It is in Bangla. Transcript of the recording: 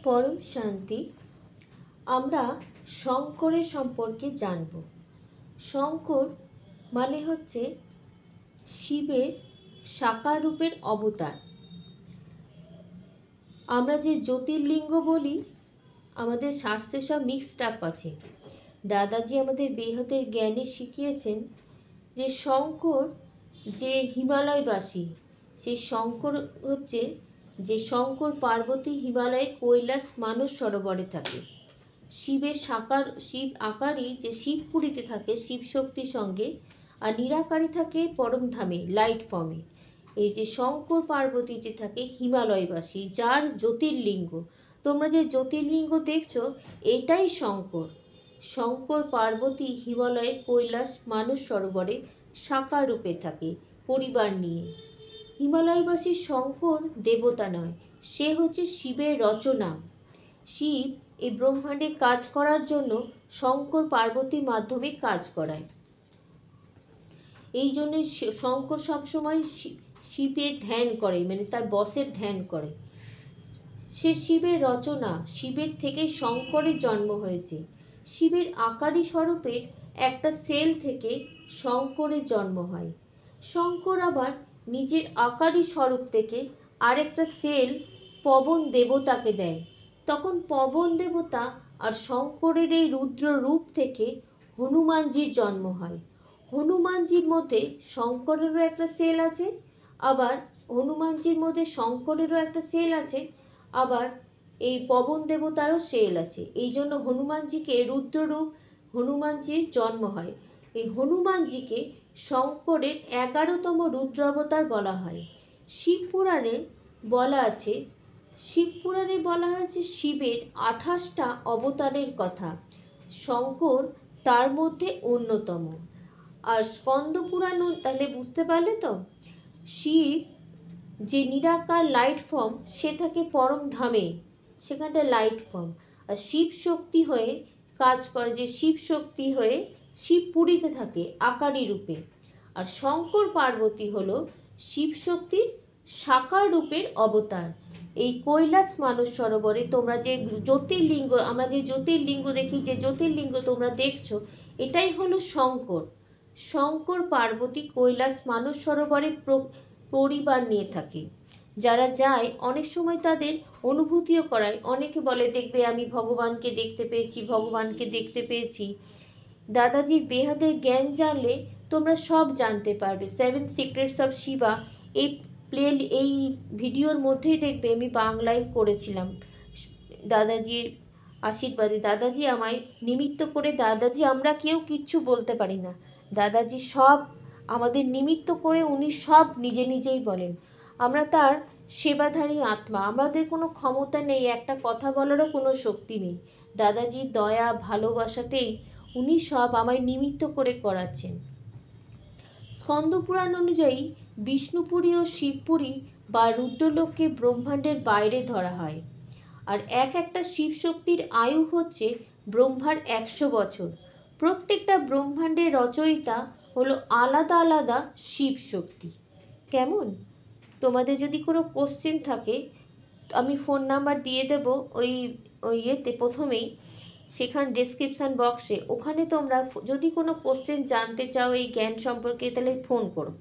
পরম শান্তি। আমরা শঙ্করের সম্পর্কে জানব। শঙ্কর মানে হচ্ছে শিবের সাকার রূপের অবতার। আমরা যে জ্যোতির্লিঙ্গ বলি, আমাদের শাস্ত্রে সব মিক্সড আপ আছে। দাদাজি আমাদের বেহাতের জ্ঞানে শিখিয়েছেন যে শঙ্কর যে হিমালয়বাসী, সেই শঙ্কর হচ্ছে যে শঙ্কর পার্বতী হিমালয়ে কৈলাস মানস সরোবরে থাকে। শিবের সাকার শিব আকারই যে শিবপুরীতে থাকে শিব শক্তির সঙ্গে, আর নিরাকারী থাকে পরমধামে লাইট ফর্মে। এই যে শঙ্কর পার্বতী যে থাকে হিমালয়বাসী, যার জ্যোতির্লিঙ্গ, তোমরা যে জ্যোতির্লিঙ্গ দেখছো এটাই শঙ্কর। শঙ্কর পার্বতী হিমালয়ে কৈলাস মানস সরোবরে সাকার রূপে থাকে পরিবার নিয়ে। হিমালয়বাসী শঙ্কর দেবতা নয়, সে হচ্ছে শিবের রচনা। শিব এই ব্রহ্মাণ্ডে কাজ করার জন্য শঙ্কর পার্বতীর মাধ্যমে কাজ করায়। এই জন্য শঙ্কর সবসময় শিবের ধ্যান করে, মানে তার বসের ধ্যান করে। সে শিবের রচনা, শিবের থেকে শঙ্করের জন্ম হয়েছে। শিবের আকারী স্বরূপে একটা সেল থেকে শঙ্করের জন্ম হয়। শঙ্কর আবার নিজের আকারী স্বরূপ থেকে আরেকটা সেল পবন দেবতাকে দেয়। তখন পবন দেবতা আর শঙ্করের এই রুদ্র রূপ থেকে হনুমানজির জন্ম হয়। হনুমানজির মধ্যে শঙ্করেরও একটা সেল আছে, আবার হনুমানজির মধ্যে শঙ্করেরও একটা সেল আছে, আবার এই পবন দেবতারও সেল আছে। এই জন্য হনুমানজিকে রুদ্ররূপ হনুমানজির জন্ম হয়। এই হনুমানজিকে শঙ্করের 11তম রুদ্রাবতার বলা হয়। শিবপুরাণে বলা আছে, শিবপুরাণে বলা হয়েছে শিবের 28টা অবতারের কথা, শঙ্কর তার মধ্যে অন্যতম। আর স্কন্দ পুরাণ, তাহলে বুঝতে পারলে তো, শিব যে নিরাকার লাইট ফর্ম, সে থাকে পরম ধামে, সেখানটা লাইট ফর্ম। আর শিব শক্তি হয়ে কাজ করে, যে শিব শক্তি হয়ে শিবপুরীতে থাকে আকারী রূপে। আর শঙ্কর পার্বতী হলো শিব শক্তির সাকার রূপের অবতার। এই কৈলাস মানস সরোবরে তোমরা যে জ্যোতির্লিঙ্গ, আমরা যে জ্যোতির্লিঙ্গ দেখি, যে জ্যোতির্লিঙ্গ তোমরা দেখছো, এটাই হলো শঙ্কর। শঙ্কর পার্বতী কৈলাস মানস সরোবরে পরিবার নিয়ে থাকে। যারা যায় অনেক সময় তাদের অনুভূতিও করায়। অনেকে বলে, দেখবে আমি ভগবানকে দেখতে পেয়েছি, ভগবানকে দেখতে পেয়েছি। দাদাজির বেহাদের জ্ঞান জানলে তোমরা সব জানতে পারবে। 7 সিক্রেটস অফ শিবা এই ভিডিওর মধ্যেই দেখবে আমি বাংলায় করেছিলাম। দাদাজির আশীর্বাদে দাদাজি আমায় নিমিত্ত করে, দাদাজি আমরা কেউ কিচ্ছু বলতে পারি না, দাদাজি সব আমাদের নিমিত্ত করে, উনি সব নিজে নিজেই বলেন। আমরা তার সেবাধারী আত্মা, আমাদের কোনো ক্ষমতা নেই, একটা কথা বলারও কোনো শক্তি নেই। দাদাজির দয়া ভালোবাসাতেই উনি সব আমায় নিমিত্ত করে করাচ্ছেন। স্কন্দপুরাণ অনুযায়ী বিষ্ণুপুরী ও শিবপুরী বা রুদ্রলোককে ব্রহ্মাণ্ডের বাইরে ধরা হয়। আর একটা শিব শক্তির আয়ু হচ্ছে ব্রহ্মার 100 বছর। প্রত্যেকটা ব্রহ্মাণ্ডের রচয়িতা হলো আলাদা আলাদা শিব শক্তি। কেমন? তোমাদের যদি কোনো কোশ্চেন থাকে, আমি ফোন নাম্বার দিয়ে দেবো ওই ইয়েতে প্রথমেই, সেখান ডেসক্রিপশান বক্সে, ওখানে তোমরা যদি কোনো কোশ্চেন জানতে চাও এই জ্ঞান সম্পর্কে, তাহলে ফোন করো।